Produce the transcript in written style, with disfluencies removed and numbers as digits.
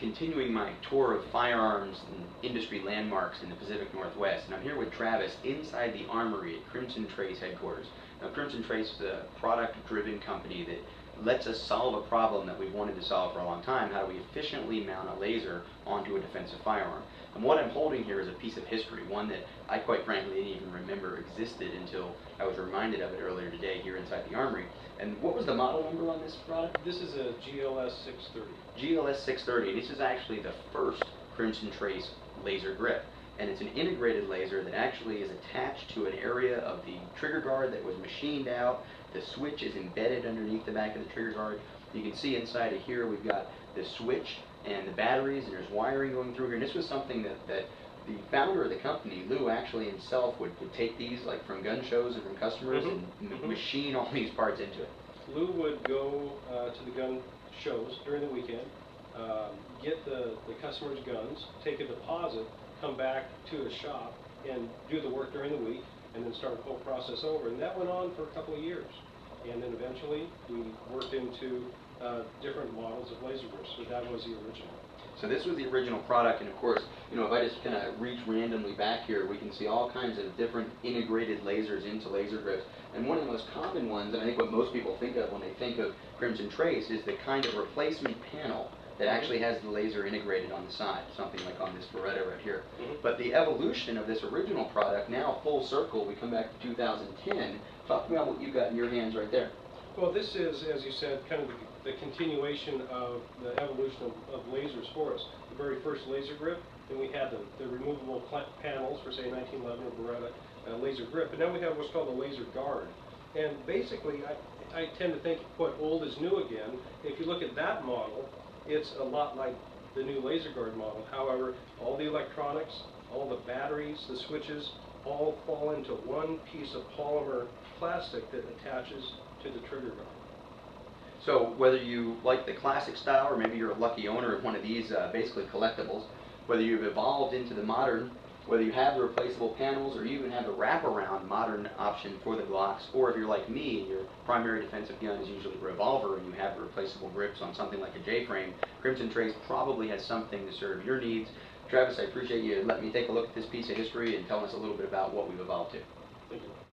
continuing my tour of firearms and industry landmarks in the Pacific Northwest, and I'm here with Travis inside the armory at Crimson Trace headquarters. Now, Crimson Trace is a product-driven company that lets us solve a problem that we've wanted to solve for a long time. How do we efficiently mount a laser onto a defensive firearm? And what I'm holding here is a piece of history, one that I quite frankly didn't even remember existed until I was reminded of it earlier today here inside the armory. And what was the model number on this product? This is a GLS 630. GLS 630. This is actually the first Crimson Trace laser grip. And it's an integrated laser that actually is attached to an area of the trigger guard that was machined out. The switch is embedded underneath the back of the trigger guard. You can see inside of here we've got the switch and the batteries, and there's wiring going through here. And this was something that the founder of the company, Lou, actually himself would take these like from gun shows and from customers and machine all these parts into it. Lou would go to the gun shows during the weekend, get the customers' guns, take a deposit, come back to his shop and do the work during the week, and then start the whole process over. And that went on for a couple of years. And then eventually we worked into different models of laser grips, so that was the original. So this was the original product, and of course, you know, if I just kind of reach randomly back here, we can see all kinds of different integrated lasers into laser grips. And one of the most common ones, and I think what most people think of when they think of Crimson Trace, is the kind of replacement panel that actually has the laser integrated on the side, something like on this Beretta right here. But the evolution of this original product, now full circle, we come back to 2010. Talk about what you got in your hands right there. Well, this is, as you said, kind of the continuation of the evolution of lasers for us. The very first laser grip, then we had the removable panels for, say, 1911 or Beretta laser grip, but now we have what's called a laser guard. And basically, I tend to think what old is new again. If you look at that model, it's a lot like the new laser guard model. However, all the electronics, all the batteries, the switches, all fall into one piece of polymer plastic that attaches to the trigger guard. So whether you like the classic style, or maybe you're a lucky owner of one of these basically collectibles, whether you've evolved into the modern, whether you have the replaceable panels, or you even have the wraparound modern option for the Glocks, or if you're like me and your primary defensive gun is usually a revolver and you have the replaceable grips on something like a J-frame, Crimson Trace probably has something to serve your needs. Travis, I appreciate you letting me take a look at this piece of history and telling us a little bit about what we've evolved to. Thank you.